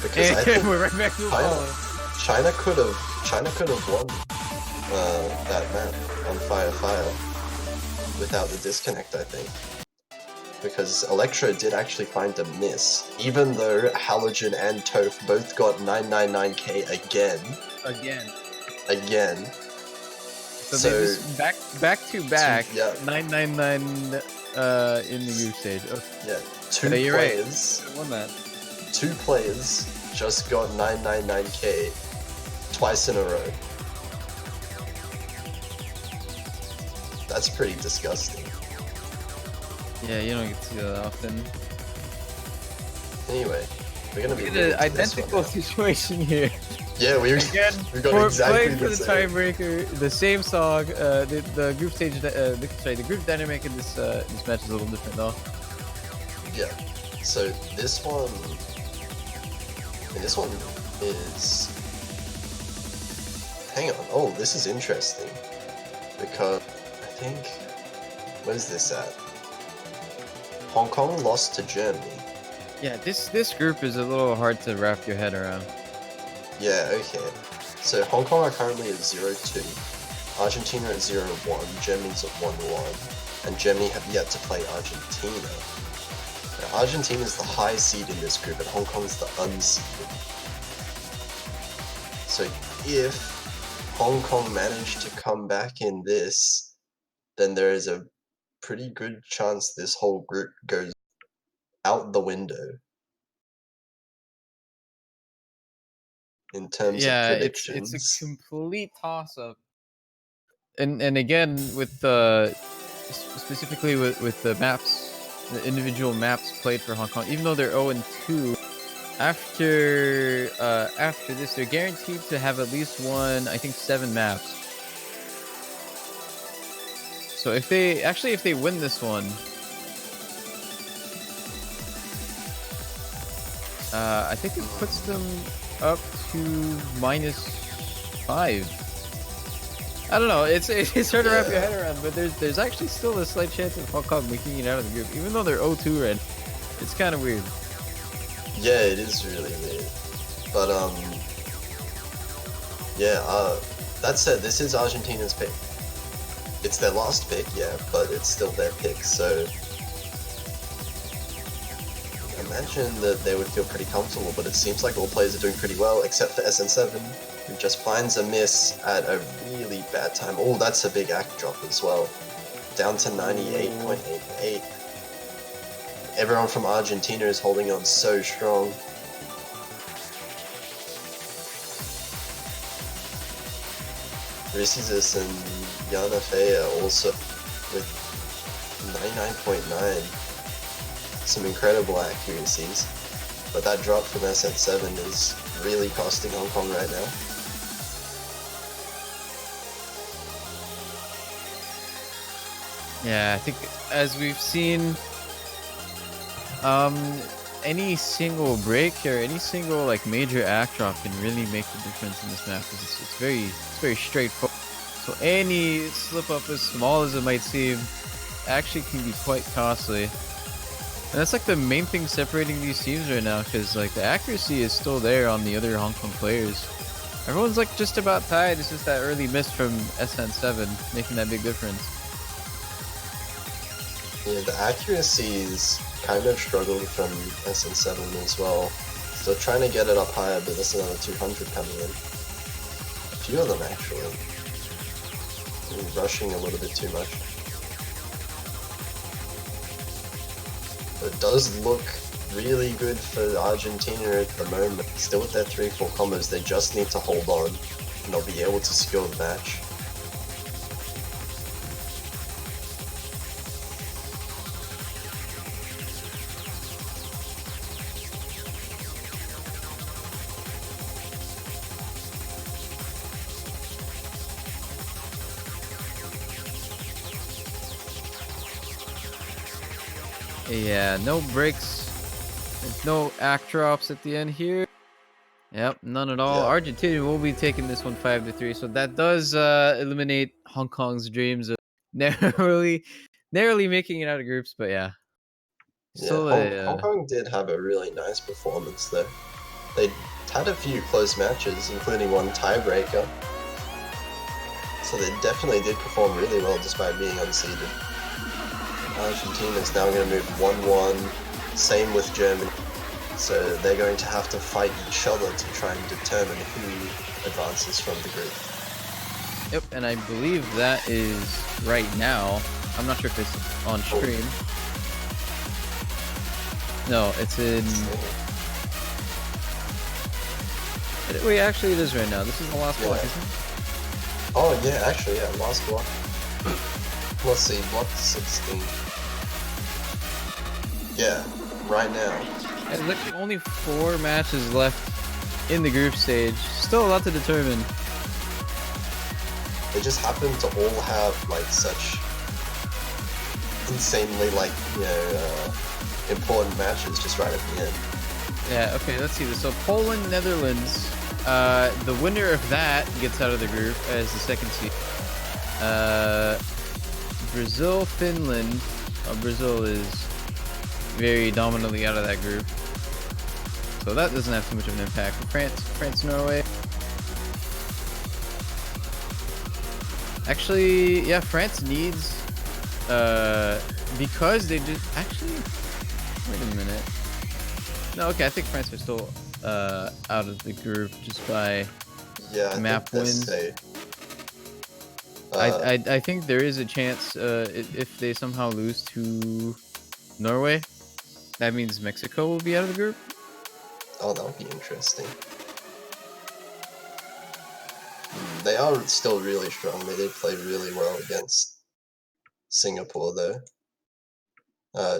because I And think we're right back to the follow. China could have won that map on Fire without the disconnect, I think. Because Electro did actually find a miss, even though Halogen and Toph both got 999k again. Again. So they just back to back, yeah. 999 in the group stage. Okay. Yeah, You're right. Won that. 2 players just got 999k twice in a row. That's pretty disgusting. Yeah, you don't get to see that often. Anyway, we're gonna be an identical situation here. Yeah, we got exactly the same. Tiebreaker, the same song. The group stage, the group dynamic in this match is a little different though. Yeah. So this one is. Hang on. Oh, this is interesting because I think where's this at? Hong Kong lost to Germany. Yeah, this group is a little hard to wrap your head around. Yeah, okay. So Hong Kong are currently at 0-2, Argentina at 0-1, Germany's at 1-1, and Germany have yet to play Argentina. Now, Argentina is the high seed in this group, and Hong Kong's the unseeded. So if Hong Kong manage to come back in this, then there is a pretty good chance this whole group goes out the window. In terms of predictions. It's a complete toss-up. And again, with the specifically with the maps, the individual maps played for Hong Kong, even though they're 0-2, after this, they're guaranteed to have at least won, I think, 7 maps. So if they win this one, I think it puts them up to -5. I don't know. It's hard to wrap your head around, but there's actually still a slight chance of Hong Kong making it out of the group, even though they're 0-2 right. It's kind of weird. Yeah, it is really weird. But that said, this is Argentina's pick. It's their last pick, yeah, but it's still their pick. So imagine that they would feel pretty comfortable, but it seems like all players are doing pretty well, except for SN7, who just finds a miss at a really bad time. Oh, that's a big act drop as well. Down to 98.88. Everyone from Argentina is holding on so strong. Rissizus and Yana Fey are also with 99.9. Some incredible accuracies, but that drop from SN7 is really costing Hong Kong right now. Yeah, I think as we've seen, any single break or any single like major act drop can really make the difference in this map because it's very straightforward. So any slip up, as small as it might seem, actually can be quite costly. And that's like the main thing separating these teams right now, because like the accuracy is still there on the other Hong Kong players. Everyone's like just about tied. It's just that early miss from SN7 making that big difference. Yeah, the accuracies kind of struggled from SN7 as well. Still trying to get it up higher, but there's another 200 coming in. A few of them actually. Rushing a little bit too much. But it does look really good for Argentina at the moment. Still with their 3-4 combos, they just need to hold on and they'll be able to secure the match. Yeah, no breaks. There's no act drops at the end here. Yep, none at all. Yeah. Argentina will be taking this one 5-3, so that does eliminate Hong Kong's dreams of narrowly making it out of groups. But yeah, Hong Kong did have a really nice performance though. They had a few close matches, including one tiebreaker. So they definitely did perform really well despite being unseeded. Argentina is now going to move 1-1, same with Germany. So they're going to have to fight each other to try and determine who advances from the group. Yep, and I believe that is right now. I'm not sure if it's on stream. No, it's in... Wait, actually it is right now. This is the last block, isn't it? Oh yeah, actually, yeah, last block. Let's see, block 16. Yeah, right now. There's literally only 4 matches left in the group stage. Still a lot to determine. They just happen to all have like such insanely important matches just right at the end. Yeah, okay, let's see this. So Poland, Netherlands, the winner of that gets out of the group as the second seed. Brazil, Finland. Brazil is very dominantly out of that group. So that doesn't have too much of an impact. France, Norway. Actually, yeah, France needs, because they just, actually, wait a minute. No, okay, I think France are still, out of the group just by map wins. I think there is a chance, if they somehow lose to Norway, that means Mexico will be out of the group. Oh, that would be interesting. They are still really strong. They did play really well against Singapore, though.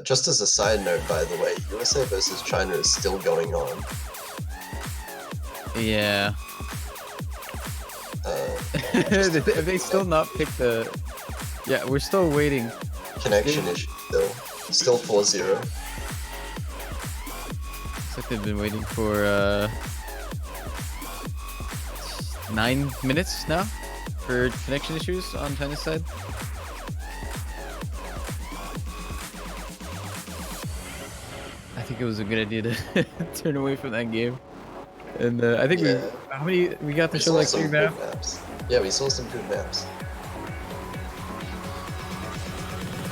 Just as a side note, by the way, USA versus China is still going on. Yeah. Have they still not picked the... Yeah, we're still waiting. Connection issue, though. Still 4-0. Looks like they've been waiting for 9 minutes now for connection issues on China's side. I think it was a good idea to turn away from that game. And I think we got to show like 3 maps. Yeah, we saw some good maps.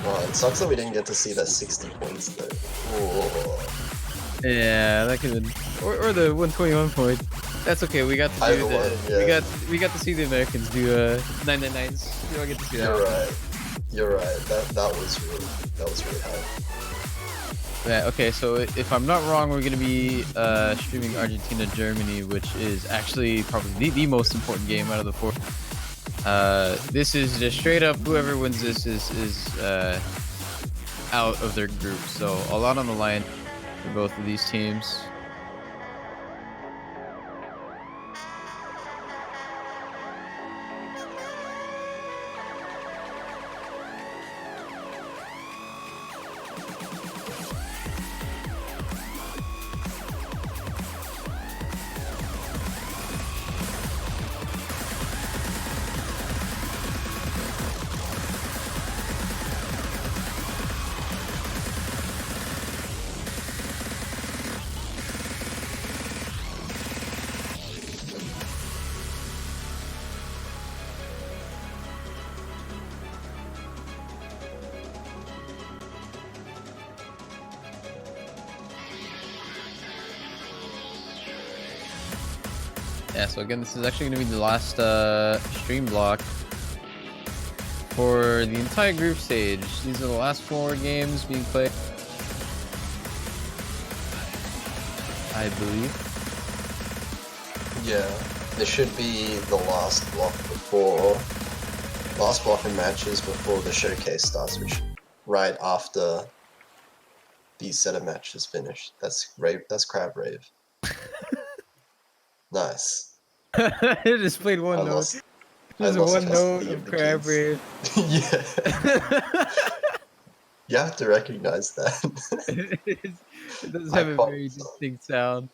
Wow, it sucks that we didn't get to see that 60 points though. Oh. Yeah, that could have been, or the 121 point. That's okay. We got to do we got to see the Americans do 999s. We don't get to see that. You're right. That was really high. Yeah. Okay. So if I'm not wrong, we're gonna be streaming Argentina Germany, which is actually probably the most important game out of the 4. This is just straight up. Whoever wins this is out of their group. So a lot on the line for both of these teams. Yeah, so again, this is actually going to be the last stream block for the entire group stage. These are the last 4 games being played, I believe. Yeah, this should be the last block of matches before the showcase starts, which right after these set of matches finish. That's Crab Rave. Nice. I just played one note. There's one note of Crab Rave. Yeah. You have to recognize that. It does have a very distinct sound.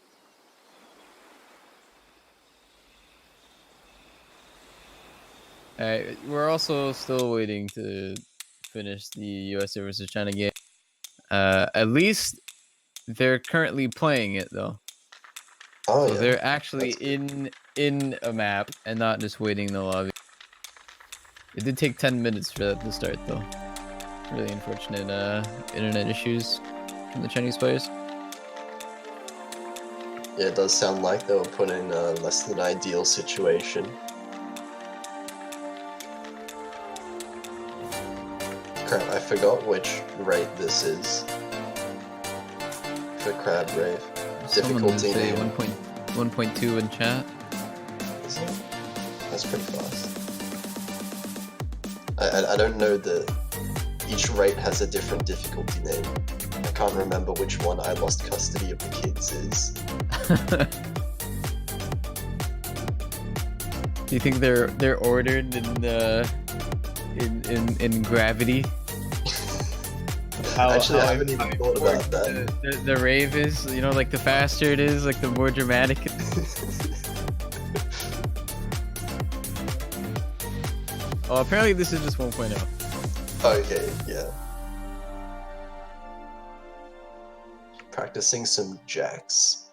Alright, we're also still waiting to finish the USA versus China game. At least they're currently playing it though. Oh So yeah, they're actually that's good. in a map and not just waiting in the lobby. It did take 10 minutes for that to start though. Really unfortunate internet issues from the Chinese players. Yeah, it does sound like they were put in a less than ideal situation. Crap, I forgot which rate this is for Crab Rave. Someone did Difficulty say name. 1.2 in chat. Is it? That's pretty fast. I don't know each rate has a different difficulty name. I can't remember which one I lost custody of the kids is. Do you think they're ordered in gravity? Actually, I haven't even thought about that. The rave is, you know, like the faster it is, like the more dramatic. Oh, apparently this is just 1.0. Okay, yeah. Practicing some jacks.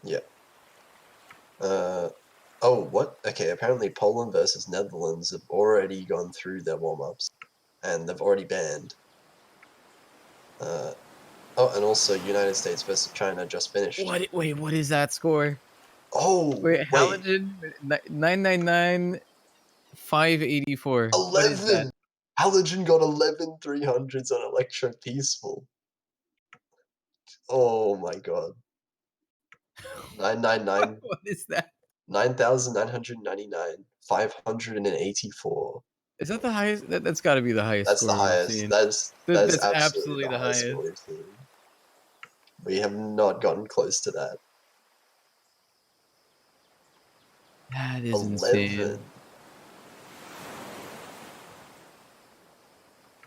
Yeah. Oh, what? Okay, apparently Poland versus Netherlands have already gone through their warm-ups, and they've already banned. Oh, and also United States versus China just finished. What? Wait, what is that score? Oh, Wait, wait, Halogen 999,584. What is that? 11! Halogen got 11 300s on Electro Peaceful. Oh my god. 999, What is that? 9,999, 584. Is that the highest? That's got to be the highest That's the score we've highest. seen. That is That's absolutely absolutely the the highest score highest. we've seen. We have not gotten close to that. That is 11. insane.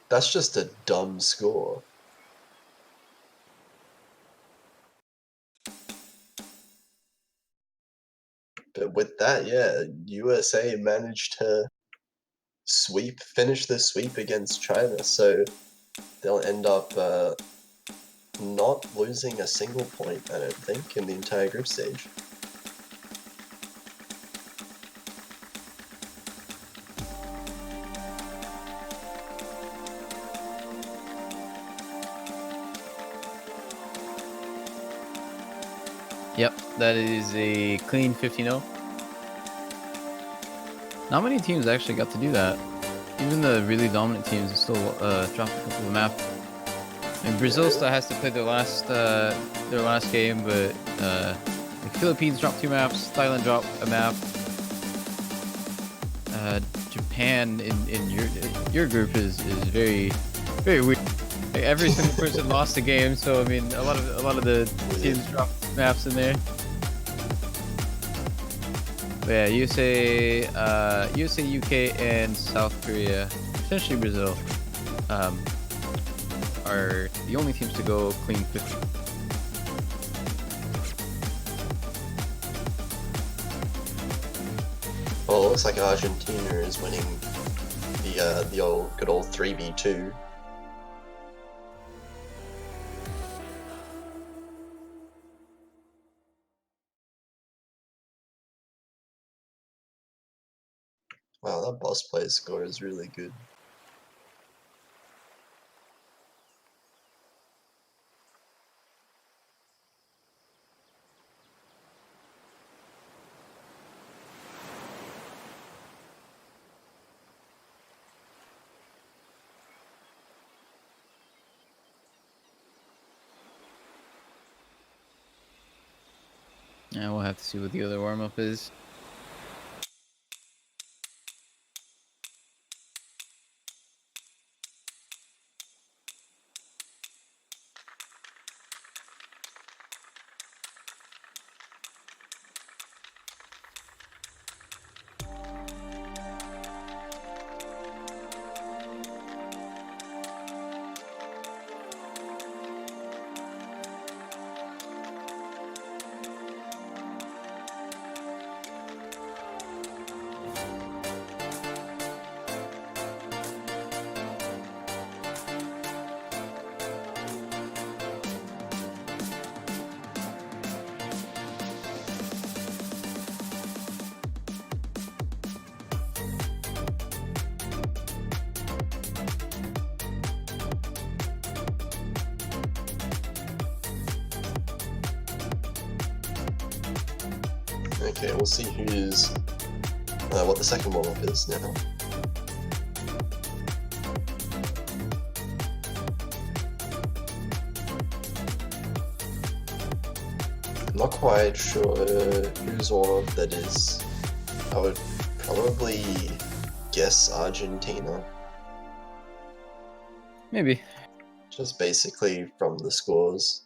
That's just a dumb score. But with that, yeah, USA managed to finish the sweep against China, so they'll end up not losing a single point, I don't think, in the entire group stage. Yep, that is a clean 15-0. Not many teams actually got to do that. Even the really dominant teams still dropped a couple of maps. And Brazil still has to play their last game, but the Philippines dropped 2 maps, Thailand dropped a map. Japan in your group is very weird. Like, every single person lost a game, so I mean a lot of the teams dropped maps in there. But yeah, USA, UK, and South Korea, essentially Brazil, are the only teams to go clean 50. Well, it looks like Argentina is winning the good old 3v2. Wow, that boss player score is really good. Yeah, we'll have to see what the other warm up is. Okay, we'll see who's what the second warm-up is now. I'm not quite sure whose warm-up that is. I would probably guess Argentina. Maybe. Just basically from the scores.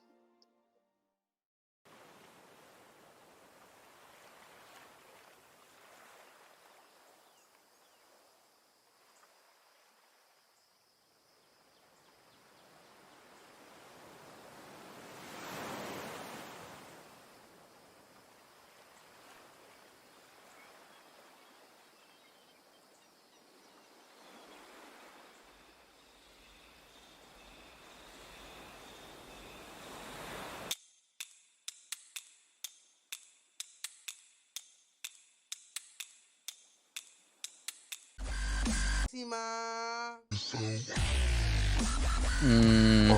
Oh,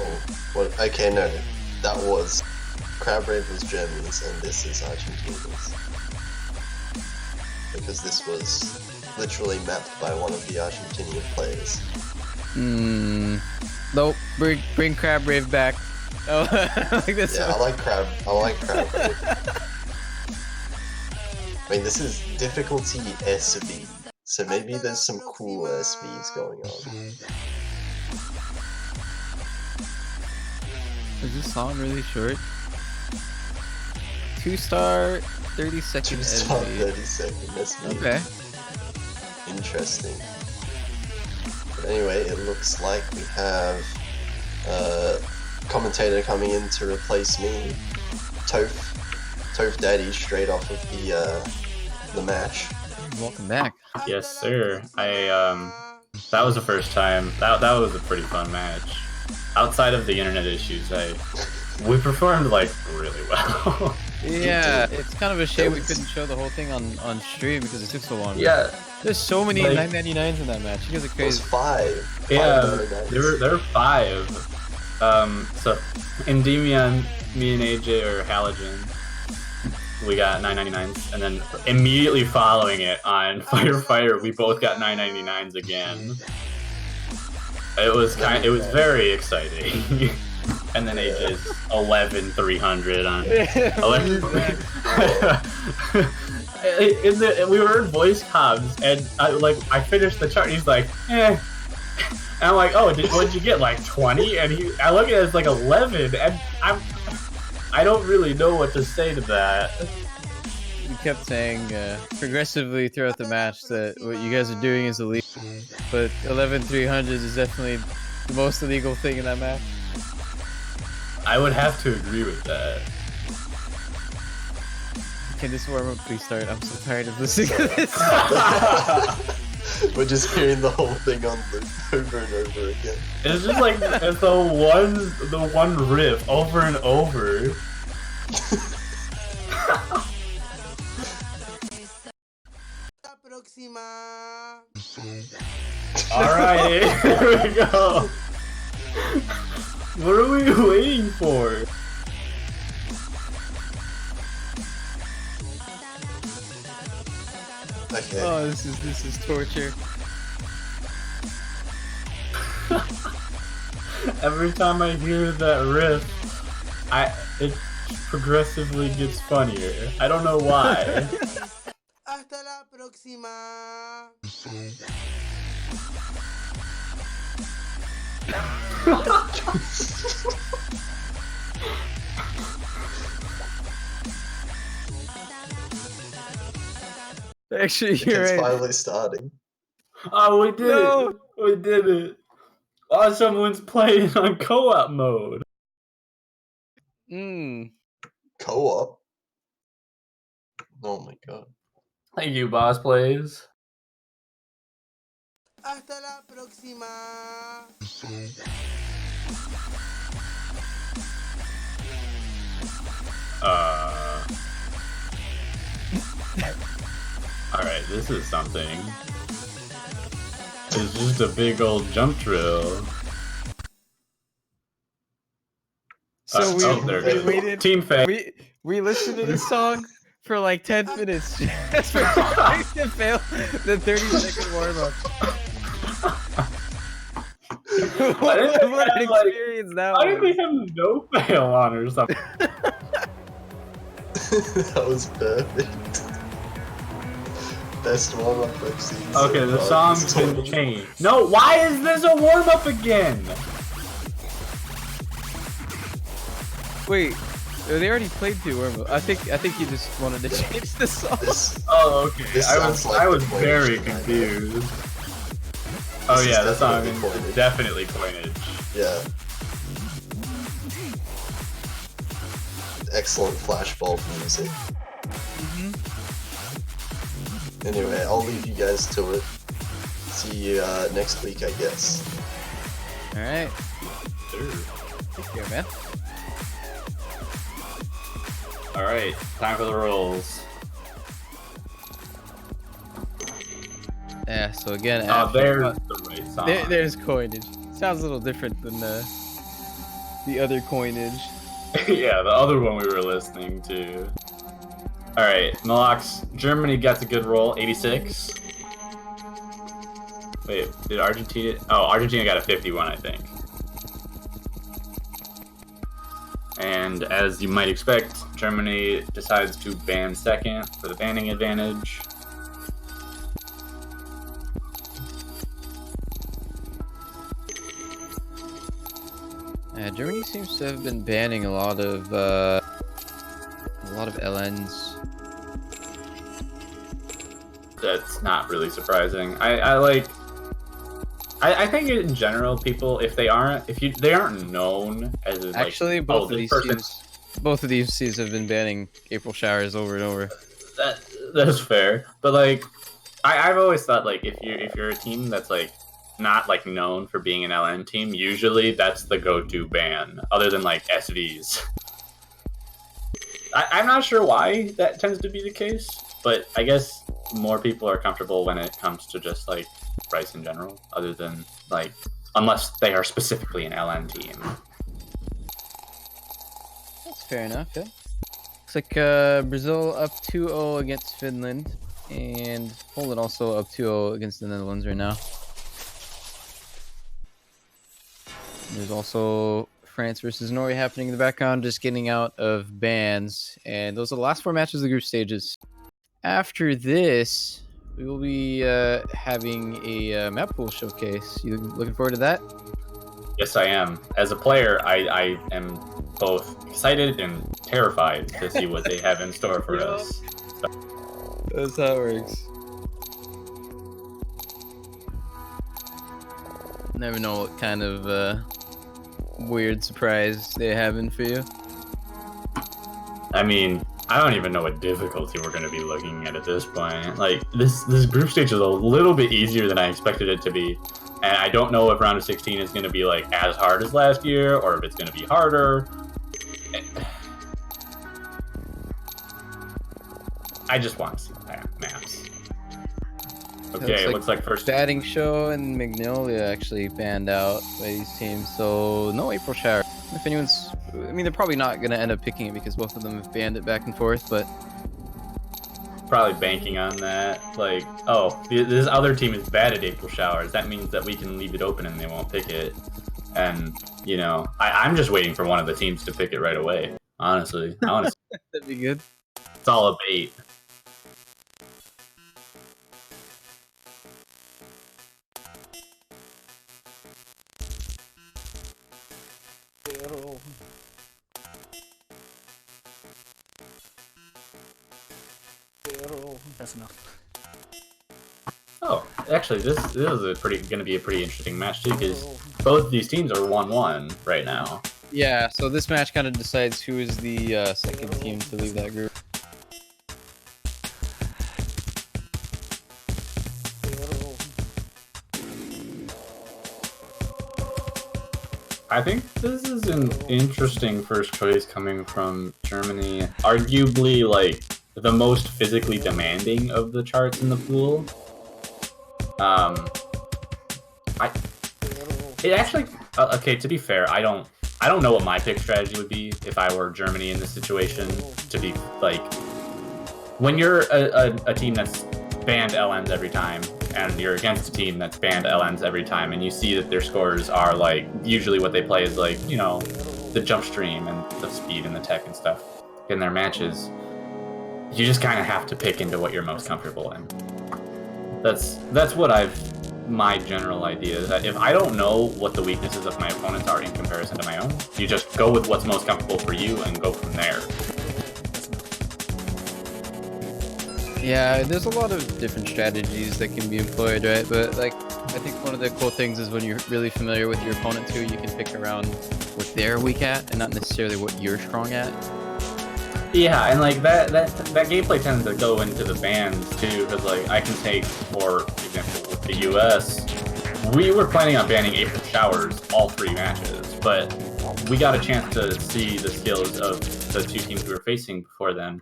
what? Okay, no, that was Crab Rave was Germany's and this is Argentina's. Because this was literally mapped by one of the Argentinian players. Nope. Bring Crab Rave back. Oh, like this. Yeah, I like Crab Rave. I mean, this is difficulty SV, so maybe there's some cool SVs going on. Is this song really short? 2-star, 30-second 2-star, SV. 30-second SV. Okay. Interesting. But anyway, it looks like we have a commentator coming in to replace me, Toph Daddy, straight off of the match. Welcome back. Yes, sir. That was the first time. That was a pretty fun match. Outside of the internet issues, we performed like really well. Yeah, it's kind of a shame we couldn't show the whole thing on stream because it took so long. Yeah. There's so many Like, 999s in that match. You guys are It was crazy. 5. Yeah, 5 there were 5. So Endymion, me and AJ or Halogen, we got 999s, and then immediately following it on Firefighter, we both got 999s again. It was very exciting. And then AJ's 11,300 on 11. We were in voice comms, and I finished the chart. And he's like, eh. And I'm like, oh, what'd you get? Like 20? And I look at it as like 11, and I don't really know what to say to that. You kept saying progressively throughout the match that what you guys are doing is illegal, but 11,300 is definitely the most illegal thing in that match. I would have to agree with that. Can this warm up please start? I'm so tired of listening to this. We're just hearing the whole thing on loop over and over again. It's just like it's the one riff over and over. Alright, here we go. What are we waiting for? Okay. Oh, this is torture. Every time I hear that riff, it progressively gets funnier. I don't know why. Hasta la próxima. Actually, It's you're right. finally starting. Oh, we did No. it! We did it! Oh, someone's playing on co-op mode. Co-op? Oh my god. Thank you, Boss Plays. Hasta la próxima. Alright, this is something. It's just a big old jump drill. So there it is. we waited. Team fail. We listened to this song for like 10 minutes just for trying to fail the 30-second warm-up. Why did they What an have, like, experience that why did was. they have no fail on or something? That was perfect. Best warm-up I've seen. Okay, so the far song's this been tournament. changed. No, why is this a warm-up again? Wait, they already played 2 warm-up. I think you just wanted to change the song. This, Oh, okay. This I sounds was like the very coinage line. confused. This Oh is yeah, the song definitely is coinage. definitely coinage. Yeah. Excellent flashbulb music. Anyway, I'll leave you guys to it. See you next week, I guess. Alright. Take care, man. Alright, time for the rolls. Yeah, so again, Oh, after- there's the right song. there's coinage. Sounds a little different than the other coinage. Yeah, the other one we were listening to. Alright, Malox, Germany got a good roll, 86. Wait, did Argentina? Oh, Argentina got a 51, I think. And as you might expect, Germany decides to ban second for the banning advantage. Germany seems to have been banning a lot of LNs. That's not really surprising. I think in general, people, if they aren't known as like, Actually, both of this these person- teams have been banning April showers over and over. that's fair. But like, I've always thought like if you're a team that's like not like known for being an LN team, usually that's the go-to ban, other than like SVs. I'm not sure why that tends to be the case, but I guess more people are comfortable when it comes to just like Rice in general, other than like unless they are specifically an LN team. That's fair enough, yeah. Looks like Brazil up 2-0 against Finland, and Poland also up 2-0 against the Netherlands right now. There's also France versus Norway happening in the background, just getting out of bans, and those are the last 4 matches of the group stages. After this, we will be having a map pool showcase. You looking forward to that? Yes, I am. As a player, I am both excited and terrified to see what they have in store for us. That's how it works. Never know what kind of weird surprise they have in for you. I mean, I don't even know what difficulty we're going to be looking at this point. Like, this group stage is a little bit easier than I expected it to be. And I don't know if round of 16 is going to be, like, as hard as last year, or if it's going to be harder. I just want to see maps. Okay, it looks like first... Batting Show and Magnolia actually banned out by these teams, so no April Shower. If anyone's... I mean, they're probably not going to end up picking it because both of them have banned it back and forth, but... Probably banking on that. Like, oh, this other team is bad at April Showers. That means that we can leave it open and they won't pick it. And, you know, I'm just waiting for one of the teams to pick it right away. Honestly. That'd be good. It's all a bait. That's enough. Oh, actually, this is going to be a pretty interesting match too, because both these teams are 1-1 right now. Yeah, so this match kind of decides who is the second team to leave that group. I think this is an interesting first choice coming from Germany. Arguably, like, the most physically demanding of the charts in the pool. It actually, okay, to be fair, I don't know what my pick strategy would be if I were Germany in this situation, to be, like, when you're a team that's banned LNs every time, and you're against a team that's banned LNs every time, and you see that their scores are like, usually what they play is like, you know, the jump stream and the speed and the tech and stuff in their matches, you just kind of have to pick into what you're most comfortable in. That's what my general idea is that if I don't know what the weaknesses of my opponents are in comparison to my own, you just go with what's most comfortable for you and go from there. Yeah, there's a lot of different strategies that can be employed, right? But like, I think one of the cool things is when you're really familiar with your opponent too, you can pick around what they're weak at and not necessarily what you're strong at. Yeah, and like that gameplay tends to go into the bans too, because like I can take, for example, with the US, we were planning on banning April Showers all 3 matches, but we got a chance to see the skills of the 2 teams we were facing before then,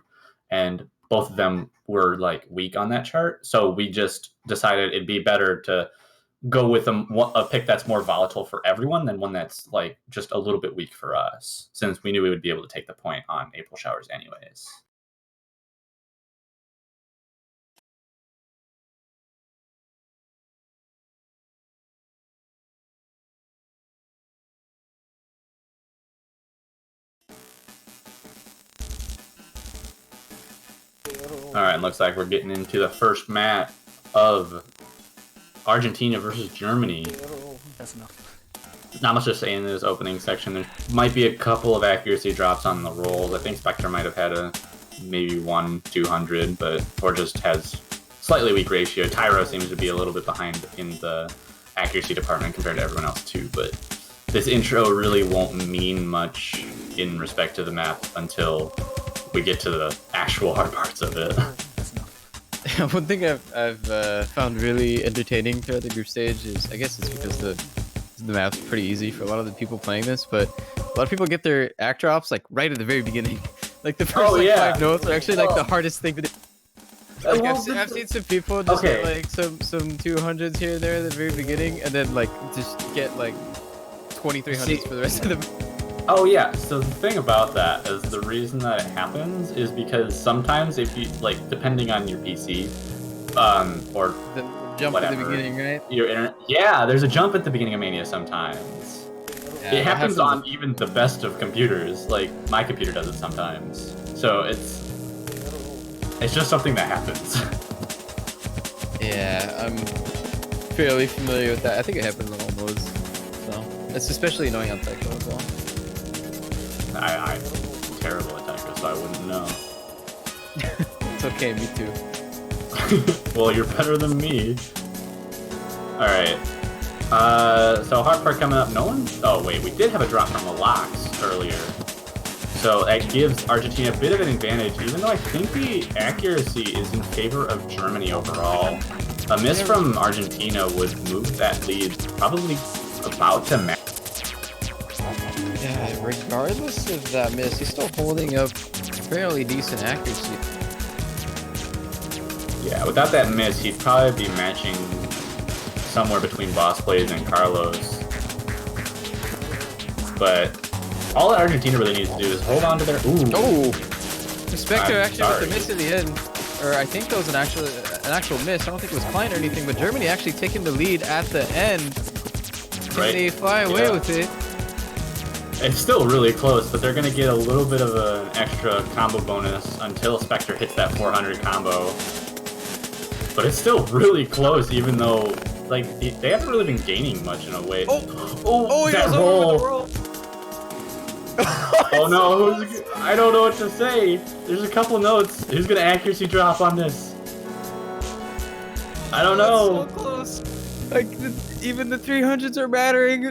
and both of them were like weak on that chart, so we just decided it'd be better to go with a pick that's more volatile for everyone than one that's like just a little bit weak for us, since we knew we would be able to take the point on April Showers anyways. Alright, looks like we're getting into the first match of Argentina versus Germany. That's enough. Not much to say in this opening section. There might be a couple of accuracy drops on the rolls. I think Spectre might have had a maybe 1-200, but or just has slightly weak ratio. Tyro seems to be a little bit behind in the accuracy department compared to everyone else too, but this intro really won't mean much in respect to the map until we get to the actual hard parts of it. One thing I've found really entertaining throughout the group stage is, I guess it's because the map's pretty easy for a lot of the people playing this, but a lot of people get their act drops like right at the very beginning. Like the first 5 notes are actually like the hardest thing to do. Like I've seen some people just get like some 200s here and there at the very beginning, and then like just get like 2300s for the rest of the. Oh yeah, so the thing about that is the reason that it happens is because sometimes if you, like, depending on your PC, or the jump whatever, at the beginning, right? Your internet, yeah, there's a jump at the beginning of Mania sometimes. Yeah, it happens on even the best of computers, like my computer does it sometimes. So it's just something that happens. Yeah, I'm fairly familiar with that. I think it happens on all modes, so it's especially annoying on Techo as well. I'm terrible at Techo, so I wouldn't know. It's okay, me too. Well, you're better than me. Alright. So hard part coming up. No one... Oh, wait. We did have a drop from a Lox earlier. So that gives Argentina a bit of an advantage, even though I think the accuracy is in favor of Germany overall. A miss from Argentina would move that lead probably about to match. Yeah, regardless of that miss, he's still holding up fairly decent accuracy. Yeah, without that miss, he'd probably be matching somewhere between Boss Plays and Carlos. But all that Argentina really needs to do is hold on to their... Ooh! Oh! Spectre actually with the miss at the end. Or I think that was an actual miss. I don't think it was Klein or anything, but Germany actually taking the lead at the end. Right. They fly away with it. It's still really close, but they're going to get a little bit of an extra combo bonus until Spectre hits that 400 combo. But it's still really close, even though, like, they haven't really been gaining much in a way. Oh, that roll! Oh no, I don't know what to say. There's a couple notes. Who's going to accuracy drop on this? I don't know. So close. Like, even the 300s are mattering.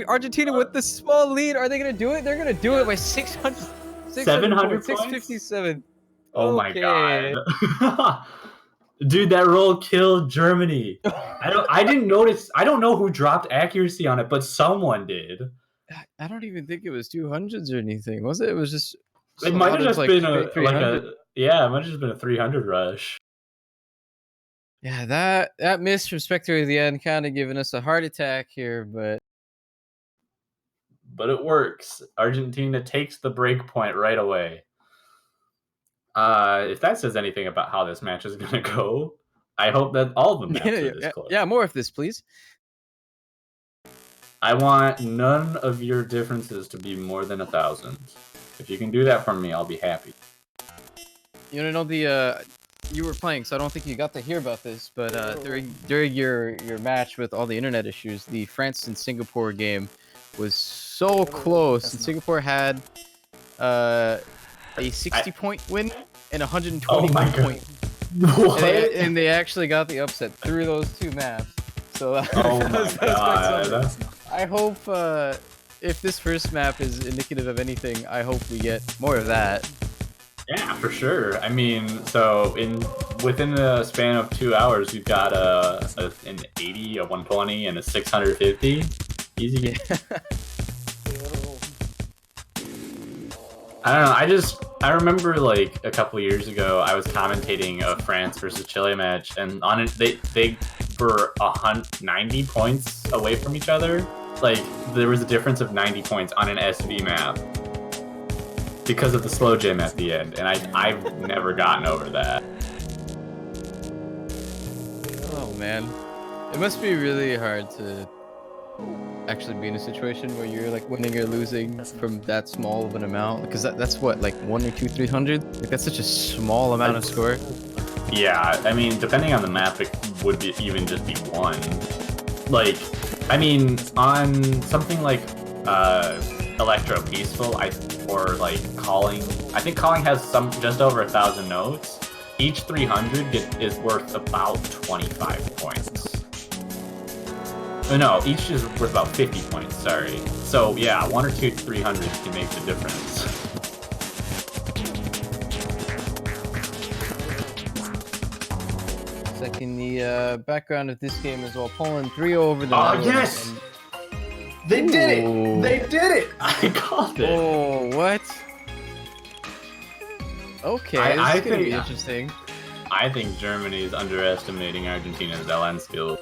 Argentina with the small lead, are they going to do it? They're going to do it by 600 700 657. Oh my god. Dude, that roll killed Germany. I didn't notice. I don't know who dropped accuracy on it, but someone did. I don't even think it was 200s or anything, was it? It was just... It might have just been it might have just been a 300 rush. Yeah, that miss from Spectre at the end kind of giving us a heart attack here, but it works. Argentina takes the break point right away. If that says anything about how this match is gonna go, I hope that all the maps are this close. Yeah, more of this, please. I want none of your differences to be more than 1,000. If you can do that for me, I'll be happy. You know you were playing, so I don't think you got to hear about this. But during your match with all the internet issues, the France and Singapore game was so close, and Singapore had a 60-point win and a 121 point. What? And they actually got the upset through those two maps. So Oh my god. I hope if this first map is indicative of anything, I hope we get more of that. Yeah, for sure. I mean, so within the span of 2 hours, we've got an 80, a 120, and a 650. Easy game. I don't know. I remember like a couple years ago, I was commentating a France versus Chile match, and on it they were 90 points away from each other. Like there was a difference of 90 points on an SV map because of the slow jam at the end, and I've never gotten over that. Oh man, it must be really hard to actually be in a situation where you're like winning or losing from that small of an amount, because that's what, like 1 or 2 300, like that's such a small amount of score. Yeah, I mean, depending on the map, it would even just be 1. Like, I mean, on something like Electro Peaceful, or like Calling, I think Calling has just over 1,000 notes. Each 300 is worth about 25 points. No, each is worth about 50 points, sorry. So yeah, 1 or 2 300s can make the difference. Like in the background of this game as well, Poland 3-0 over the Oh, Netherlands. yes! They did Ooh. it! They did it! I called it! Oh, what? Okay, this is gonna be interesting. I think Germany is underestimating Argentina's LN skill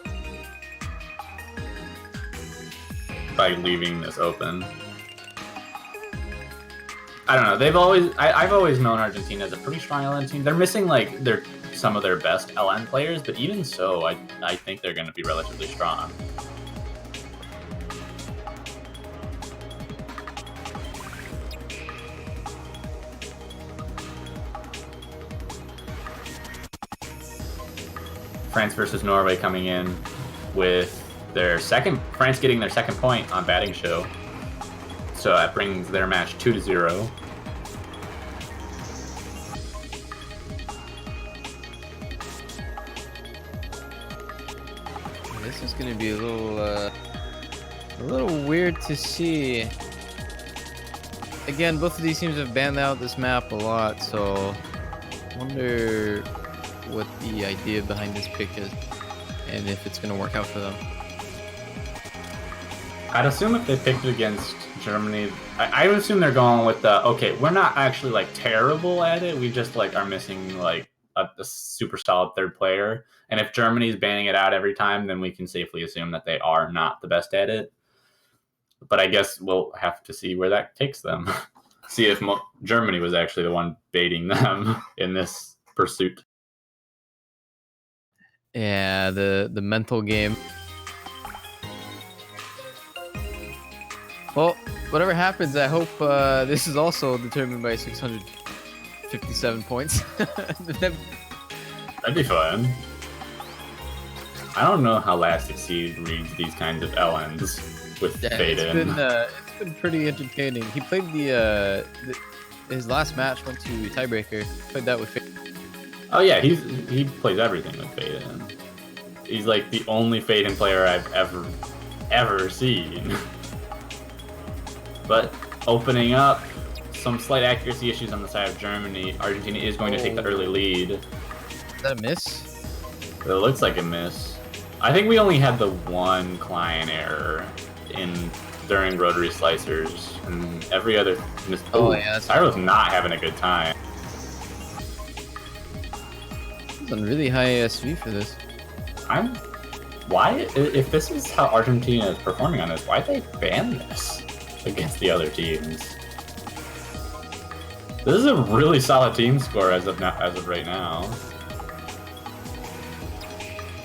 by leaving this open. I don't know. I've always known Argentina as a pretty strong LN team. They're missing like some of their best LN players, but even so, I think they're going to be relatively strong. France versus Norway coming in with France getting their second point on batting show. So that brings their match 2-0. This is gonna be a little weird to see. Again, both of these teams have banned out this map a lot, so I wonder what the idea behind this pick is and if it's gonna work out for them. I'd assume if they picked it against Germany, I would assume they're going with the, okay, we're not actually like terrible at it, we just like are missing like a super solid third player, and if Germany's banning it out every time, then we can safely assume that they are not the best at it. But I guess we'll have to see where that takes them. See if Germany was actually the one baiting them in this pursuit. Yeah, the mental game. Well, whatever happens, I hope this is also determined by 657 points. That'd be fun. I don't know how Last Succeed reads these kinds of LNs with Fade in. It's been pretty entertaining. He played his last match went to tiebreaker. Played that with Fade. Oh yeah, he plays everything with Fade in. He's like the only Fade in player I've ever seen. But opening up, some slight accuracy issues on the side of Germany. Argentina is going to take the early lead. Is that a miss? It looks like a miss. I think we only had the one client error during rotary slicers, and every other miss. Oh yeah, Cyro's not having a good time. He's on really high ASV for this. Why? If this is how Argentina is performing on this, why'd they ban this against the other teams? This is a really solid team score as of right now.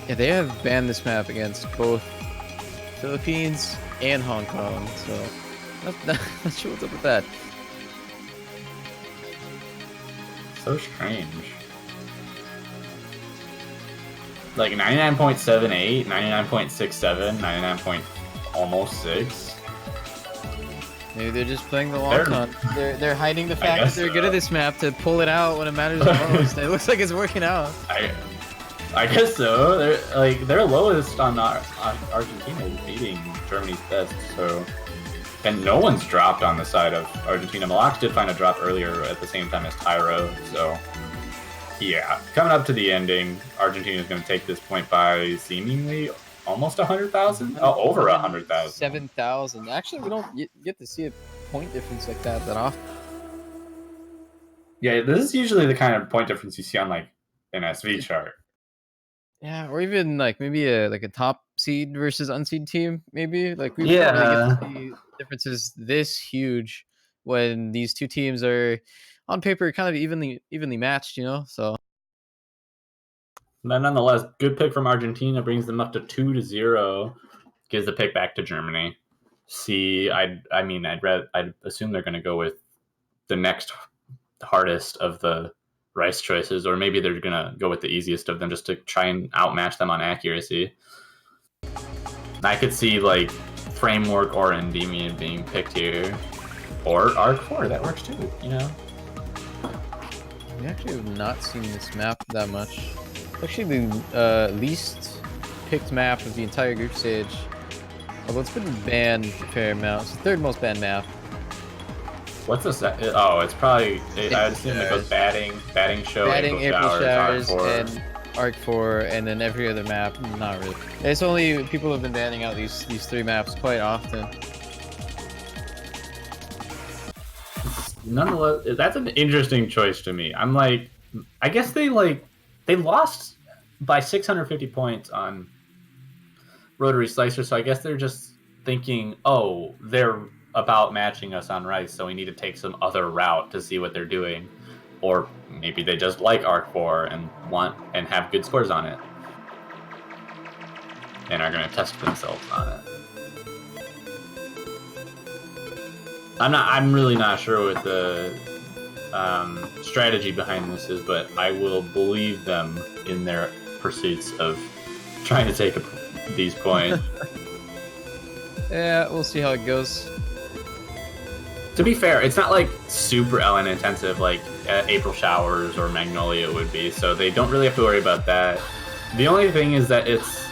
Yeah, they have banned this map against both Philippines and Hong Kong, so not sure what's up with that. So strange. Like 99.78, 99.67, 99. Almost 6. Maybe they're just playing the long con. They're hiding the fact that they're good at this map to pull it out when it matters the most. It looks like it's working out. I guess so. They're lowest on Argentina is beating Germany's best. So, and no one's dropped on the side of Argentina. Malax did find a drop earlier at the same time as Tyro. So, yeah, coming up to the ending, Argentina is going to take this point by seemingly almost 100,000. Oh, over 100,000. 7,000. Actually, we don't get to see a point difference like that often. Yeah, this is usually the kind of point difference you see on like an SV chart. Yeah, or even like maybe a top seed versus unseed team. Maybe like we don't really get to see differences this huge when these two teams are on paper kind of evenly matched. So. But nonetheless, good pick from Argentina brings them up to 2-0. Gives the pick back to Germany. I'd assume they're going to go with the next hardest of the rice choices, or maybe they're going to go with the easiest of them just to try and outmatch them on accuracy. I could see like Framework or Endymion being picked here, or Arc 4. That works too, We actually have not seen this map that much. Actually, the least picked map of the entire group stage. Although it's been banned a fair amount. It's the third most banned map. What's this? Oh, it's probably. I assume it goes batting show, April showers, and Arc 4, and then every other map. Not really. It's only people have been banning out these 3 maps quite often. Nonetheless, that's an interesting choice to me. I'm like, I guess they lost by 650 points on Rotary Slicer, so I guess they're just thinking, oh, they're about matching us on Rice, so we need to take some other route to see what they're doing. Or maybe they just like Arc 4 and want and have good scores on it. And are going to test themselves on it. I'm really not sure what the strategy behind this is, but I will believe them in their pursuits of trying to take these points. Yeah, we'll see how it goes. To be fair, it's not like super LN intensive like April Showers or Magnolia would be, so they don't really have to worry about that. The only thing is that it's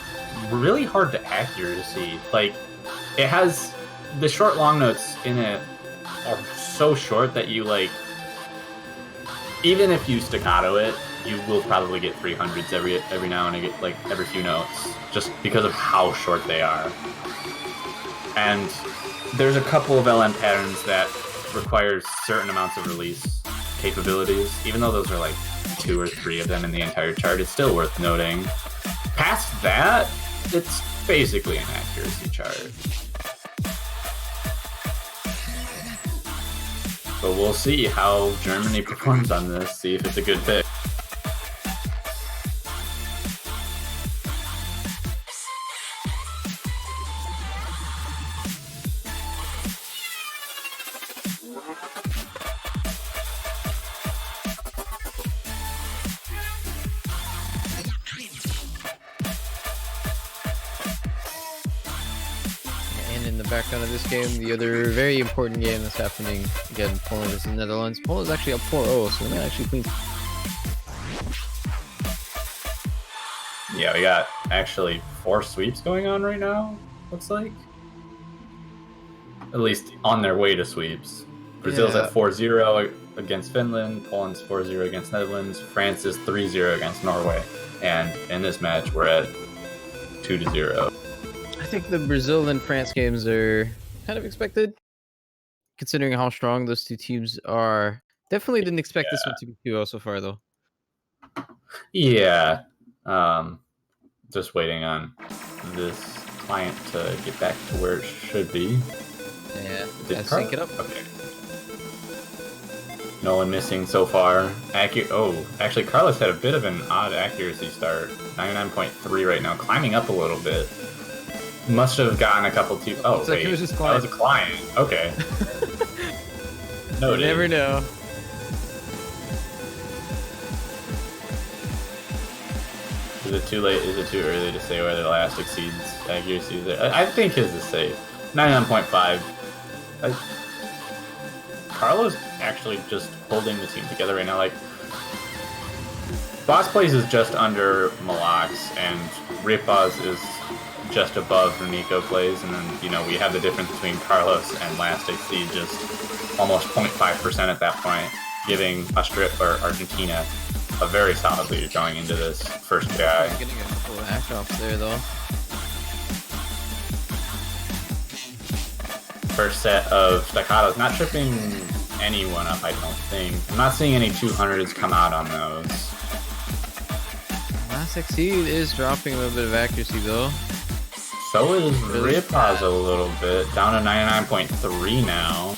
really hard to accuracy. Like, it has the short long notes in it are so short that you like, even if you staccato it, you will probably get 300s every now and again, like every few notes, just because of how short they are. And there's a couple of LN patterns that require certain amounts of release capabilities. Even though those are like 2 or 3 of them in the entire chart, it's still worth noting. Past that, it's basically an accuracy chart. But we'll see how Germany performs on this, see if it's a good pick. In the background of this game, the other very important game that's happening, again, Poland versus the Netherlands. Poland is actually up 4-0, so they might actually clean. Yeah, we got actually 4 sweeps going on right now, looks like. At least on their way to sweeps. Brazil's at 4-0 against Finland, Poland's 4-0 against Netherlands, France is 3-0 against Norway, and in this match we're at 2-0. I think the Brazil and France games are kind of expected, considering how strong those two teams are. Definitely didn't expect this one to be 2-0 so far, though. Yeah. Just waiting on this client to get back to where it should be. Yeah, let's sync it up. Okay. No one missing so far. Oh, actually, Carlos had a bit of an odd accuracy start. 99.3 right now, climbing up a little bit. Must have gotten a couple too. Oh, Looks like wait. it was just That was a client. Okay. You never know. Is it too late? Is it too early to say whether the last exceeds accuracy there? I think his is safe. 99.5. Carlos actually just holding the team together right now. Like, Boss Plays is just under Malax, and Ripaz is just above Nico Plays, and then, you know, we have the difference between Carlos and Last Exceed, just almost 0.5% at that point, giving Argentina a very solid lead going into this first guy. Getting a couple of act drops there, though. First set of staccatos, not tripping anyone up, I don't think. I'm not seeing any 200s come out on those. Last Exceed is dropping a little bit of accuracy, though. So is Ripaz a little bit, down to 99.3 now.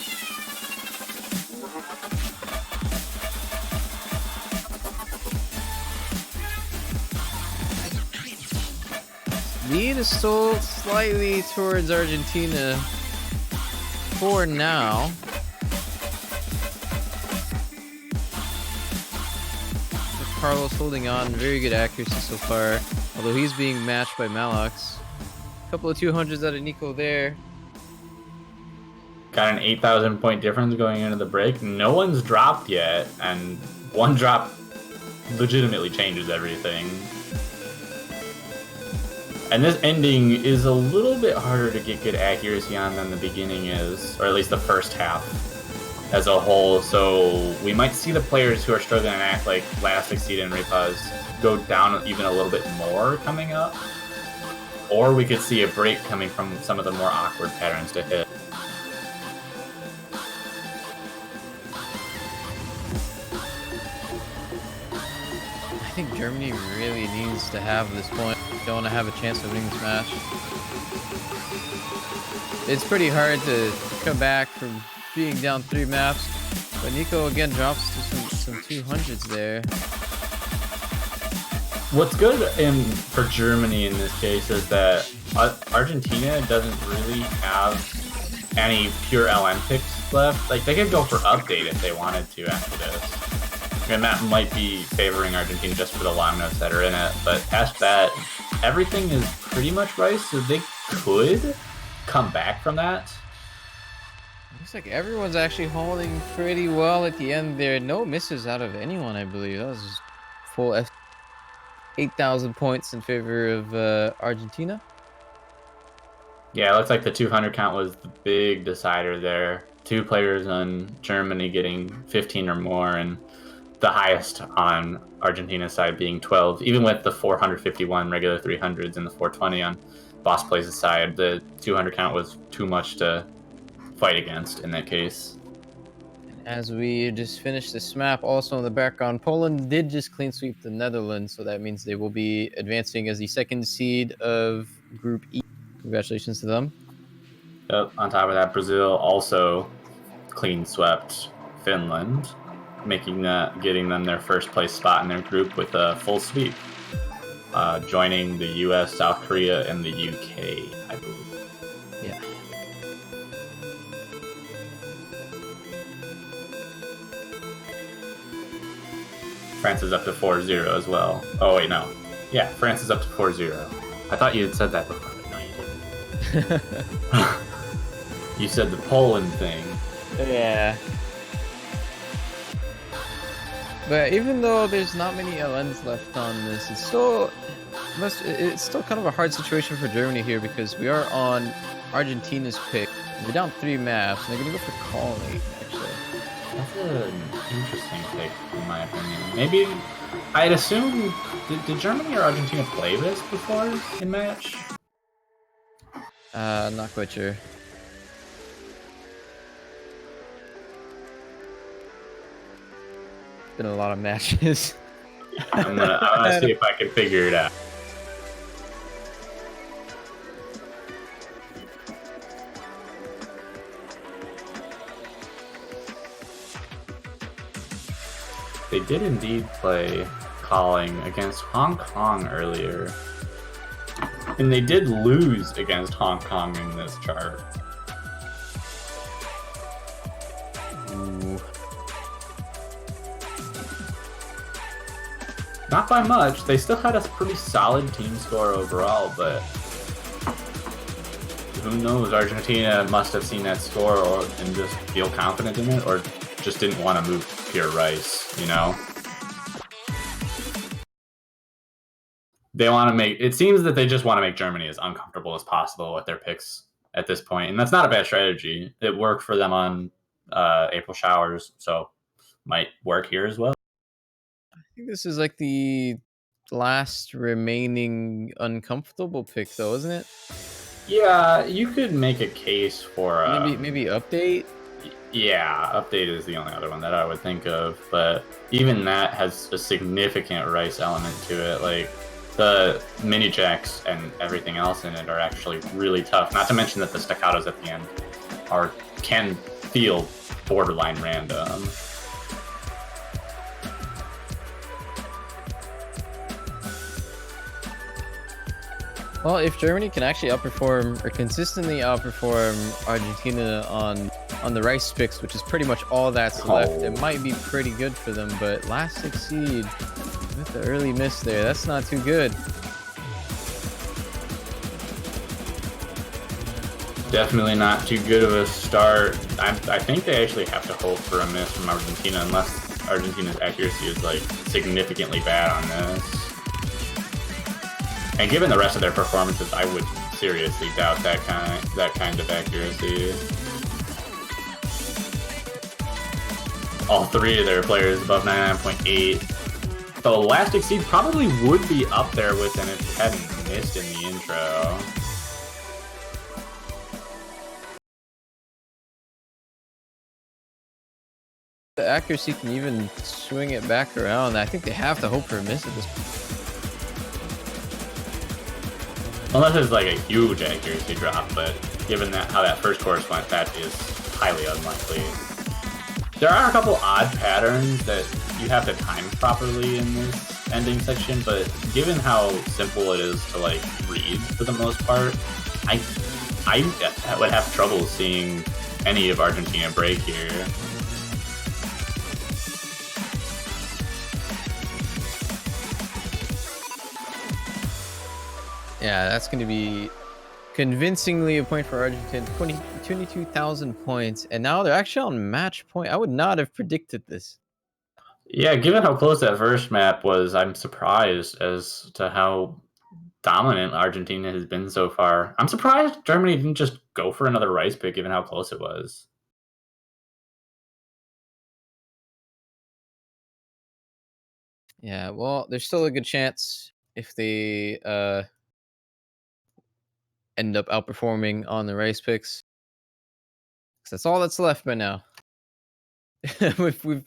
Lead is still slightly towards Argentina for now. Carlos holding on, very good accuracy so far, although he's being matched by Malax. A couple of 200s out of Nico there. Got an 8,000 point difference going into the break. No one's dropped yet, and one drop legitimately changes everything. And this ending is a little bit harder to get good accuracy on than the beginning is, or at least the first half as a whole. So we might see the players who are struggling to act like Last Exceed and Ripaz go down even a little bit more coming up. Or we could see a break coming from some of the more awkward patterns to hit. I think Germany really needs to have this point. Don't want to have a chance of winning this match. It's pretty hard to come back from being down 3 maps, but Nico again drops to some 200s there. What's good for Germany in this case is that Argentina doesn't really have any pure LM picks left. Like, they could go for update if they wanted to after this. And that might be favoring Argentina just for the long notes that are in it, but past that, everything is pretty much right, so they could come back from that. Looks like everyone's actually holding pretty well at the end there. No misses out of anyone, I believe. That was just full 8,000 points in favor of Argentina. Yeah, it looks like the 200 count was the big decider there. 2 players on Germany getting 15 or more, and the highest on Argentina's side being 12. Even with the 451 regular 300s and the 420 on Boss Plays' side, the 200 count was too much to fight against in that case. As we just finished this map, also in the background, Poland did just clean sweep the Netherlands, so that means they will be advancing as the 2nd seed of Group E. Congratulations to them. Yep, on top of that, Brazil also clean swept Finland, getting them their first place spot in their group with a full sweep, joining the US, South Korea, and the UK, I believe. Yeah. France is up to 4-0 as well. Oh, wait, no. Yeah, France is up to 4-0. I thought you had said that before, but no, you didn't. You said the Poland thing. Yeah. But even though there's not many LNs left on this, it's still kind of a hard situation for Germany here because we are on Argentina's pick. They're down 3 maps, and they're going to go for colony, actually. That's an interesting pick, in my opinion. Maybe, I'd assume, did Germany or Argentina play this before in match? Not quite sure. Been a lot of matches. I'm gonna see if I can figure it out. They did indeed play calling against Hong Kong earlier. And they did lose against Hong Kong in this chart. Ooh. Not by much. They still had a pretty solid team score overall, but who knows? Argentina must have seen that score and just feel confident in it, or just didn't want to move pure rice, you know? They want to make, it seems that they just want to make Germany as uncomfortable as possible with their picks at this point, and that's not a bad strategy. It worked for them on April Showers, so might work here as well. I think this is like the last remaining uncomfortable pick, though, isn't it? Yeah, you could make a case for maybe update. Yeah, update is the only other one that I would think of, but even that has a significant rice element to it. Like the mini jacks and everything else in it are actually really tough. Not to mention that the staccatos at the end can feel borderline random. Well, if Germany can actually outperform or consistently outperform Argentina on the rice picks, which is pretty much all that's left, it might be pretty good for them. But last succeed with the early miss there, that's not too good. Definitely not too good of a start. I think they actually have to hope for a miss from Argentina unless Argentina's accuracy is like significantly bad on this. And given the rest of their performances, I would seriously doubt that kind of accuracy. All three of their players above 99.8. The Elastic Seed probably would be up there with them if it hadn't missed in the intro. The accuracy can even swing it back around. I think they have to hope for a miss at this point. Unless it's like a huge accuracy drop, but given that how that first course went, that is highly unlikely. There are a couple odd patterns that you have to time properly in this ending section, but given how simple it is to like read for the most part, I would have trouble seeing any of Argentina break here. Yeah, that's going to be convincingly a point for Argentina. 22,000 points, and now they're actually on match point. I would not have predicted this. Yeah, given how close that first map was, I'm surprised as to how dominant Argentina has been so far. I'm surprised Germany didn't just go for another rice pick given how close it was. Yeah, well, there's still a good chance if they end up outperforming on the race picks. That's all that's left by now. we've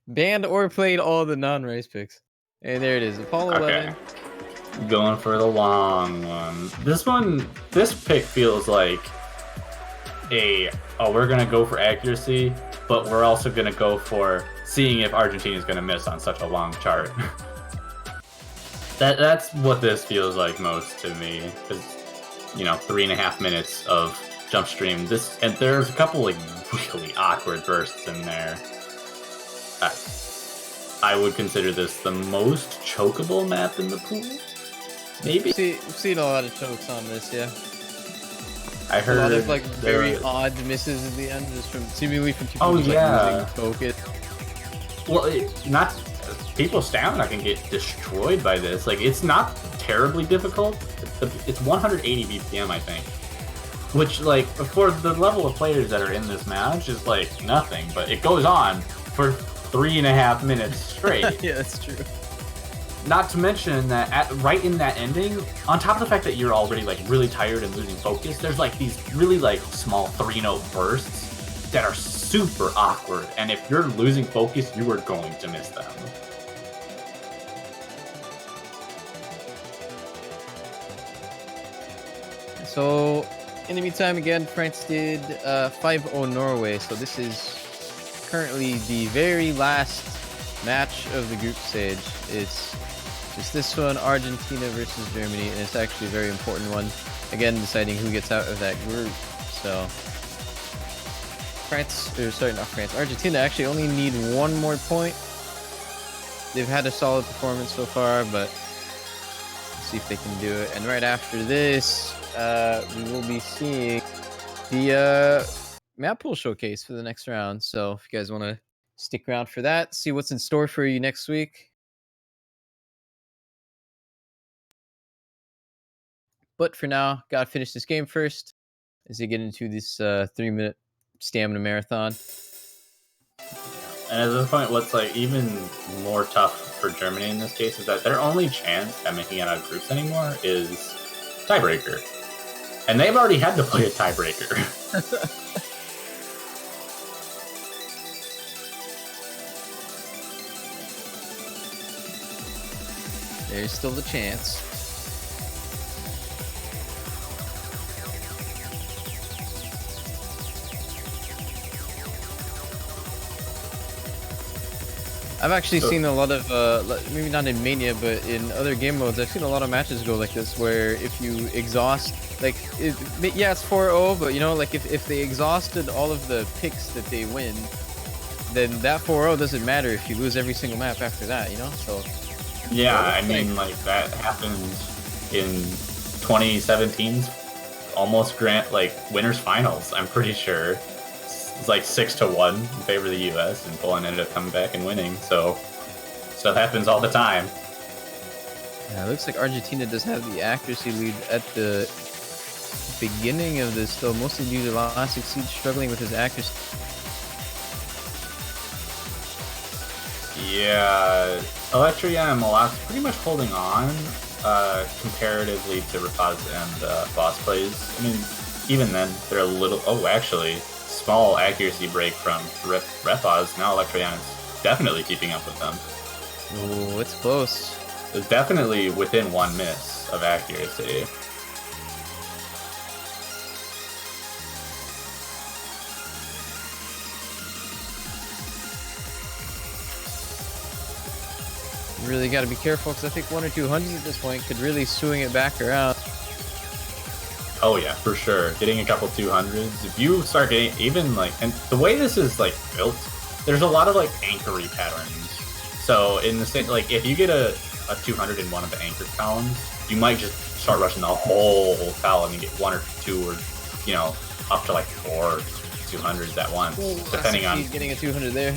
banned or played all the non-race picks. And there it is, Apollo 11. Going for the long one. This pick feels like we're gonna go for accuracy, but we're also gonna go for seeing if Argentina is gonna miss on such a long chart. That's what this feels like most to me, because 3.5 minutes of jump stream. And there's a couple like really awkward bursts in there. I would consider this the most chokeable map in the pool. Maybe. We've seen a lot of chokes on this, yeah. I heard a lot of like very odd misses in the end, just seemingly from people losing focus. Well, not people's stamina can get destroyed by this. Like, it's not terribly difficult. It's 180 BPM, I think, which like for the level of players that are in this match is like nothing. But it goes on for 3.5 minutes straight. Yeah, that's true. Not to mention that right in that ending, on top of the fact that you're already like really tired and losing focus, there's like these really like small 3-note bursts that are super awkward. And if you're losing focus, you are going to miss them. So, in the meantime, again, France did 5-0 Norway. So this is currently the very last match of the group stage. It's this one, Argentina versus Germany, and it's actually a very important one. Again, deciding who gets out of that group. So Argentina actually only need one more point. They've had a solid performance so far, but let's see if they can do it. And right after this, we will be seeing the map pool showcase for the next round. So if you guys want to stick around for that, see what's in store for you next week. But for now, gotta finish this game first as they get into this 3-minute stamina marathon. And at this point, what's like even more tough for Germany in this case is that their only chance at making it out of groups anymore is tiebreaker. And they've already had to play a tiebreaker. There's still the chance. I've actually seen a lot of, maybe not in Mania, but in other game modes, I've seen a lot of matches go like this, where if you exhaust, like, yeah, it's 4-0, but you know, like, if they exhausted all of the picks that they win, then that 4-0 doesn't matter if you lose every single map after that, you know? So yeah, I mean, like, that happened in 2017's almost winners finals, I'm pretty sure. It's like 6-1 in favor of the U.S. and Poland ended up coming back and winning. So stuff happens all the time. Yeah, it looks like Argentina does have the accuracy lead at the beginning of this, though, mostly due to Last Succeed struggling with his accuracy. Yeah, Electria and Malak's pretty much holding on comparatively to Rapaz and Boss Plays. I mean, even then, they're a little... Oh, actually... small accuracy break from Repaz. Now Electrian is definitely keeping up with them. Ooh, it's close. It's definitely within one miss of accuracy. You really got to be careful, because I think 1 or 2 hundreds at this point could really swing it back around. Oh yeah, for sure. Getting a couple 200s. If you start getting even like, and the way this is like built, there's a lot of like anchory patterns. So in the same, like if you get a 200 in one of the anchored columns, you might just start rushing the whole column and get 1 or 2 or, you know, up to like 4 200s at once, depending on. Getting a 200 there.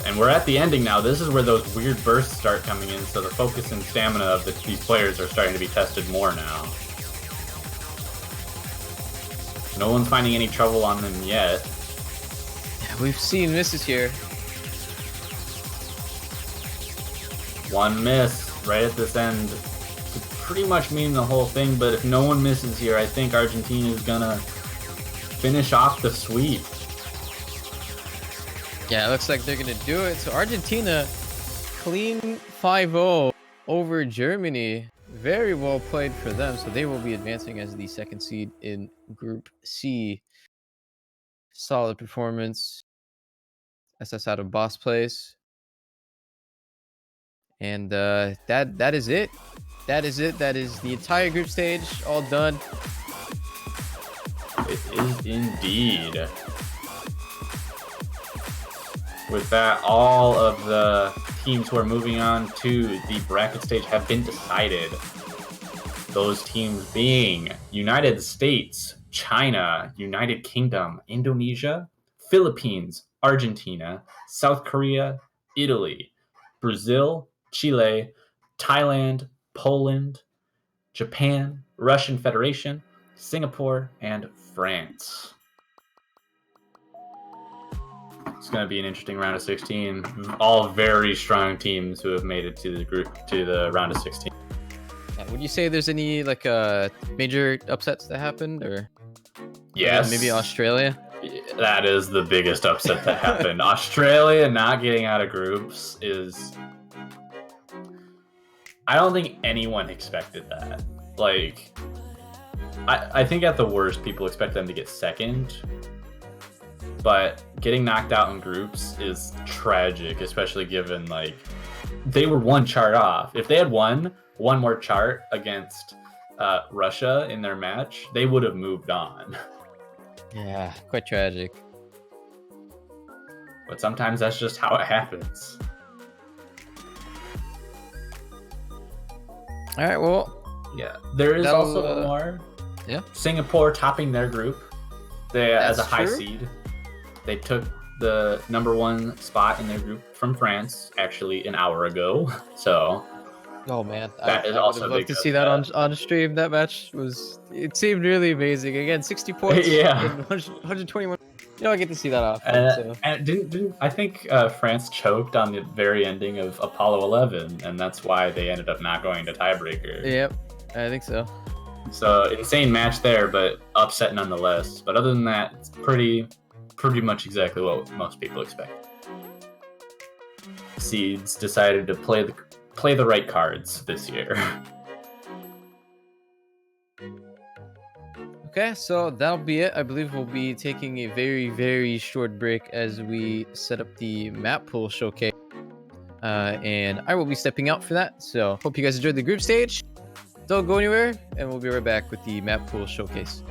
And we're at the ending now. This is where those weird bursts start coming in, so the focus and stamina of these players are starting to be tested more now. No one's finding any trouble on them yet. Yeah, we've seen misses here. One miss right at this end could pretty much mean the whole thing, but if no one misses here, I think Argentina is gonna finish off the sweep. Yeah, it looks like they're going to do it. So Argentina, clean 5-0 over Germany. Very well played for them. So they will be advancing as the 2nd seed in Group C. Solid performance. SS out of Boss Place. And that is it. That is it. That is the entire group stage. All done. It is indeed. With that, all of the teams who are moving on to the bracket stage have been decided. Those teams being United States, China, United Kingdom, Indonesia, Philippines, Argentina, South Korea, Italy, Brazil, Chile, Thailand, Poland, Japan, Russian Federation, Singapore, and France. It's going to be an interesting round of 16. All very strong teams who have made it to the round of 16. Would you say there's any like major upsets that happened, or yes, maybe Australia? That is the biggest upset that happened. Australia not getting out of groups is... I don't think anyone expected that. Like, I think at the worst, people expect them to get second. But getting knocked out in groups is tragic, especially given like they were one chart off. If they had won one more chart against Russia in their match, they would have moved on. Yeah, quite tragic. But sometimes that's just how it happens. All right, well, Yeah, there is also one more. Yeah, Singapore topping their group. They as a That's high true. seed. They took the #1 spot in their group from France actually an hour ago. So oh man, that is I would also have a loved big to see that upset. on stream. That match it seemed really amazing. Again, 60 points Yeah. in 121. You don't get to see that often. So And didn't I think France choked on the very ending of Apollo 11, and that's why they ended up not going to tiebreaker. yep, I think so. So insane match there, but upset nonetheless. But other than that, it's pretty much exactly what most people expect. Seeds decided to play the right cards this year. Okay, so that'll be it. I believe we'll be taking a very, very short break as we set up the map pool showcase. And I will be stepping out for that. So hope you guys enjoyed the group stage. Don't go anywhere, and we'll be right back with the map pool showcase.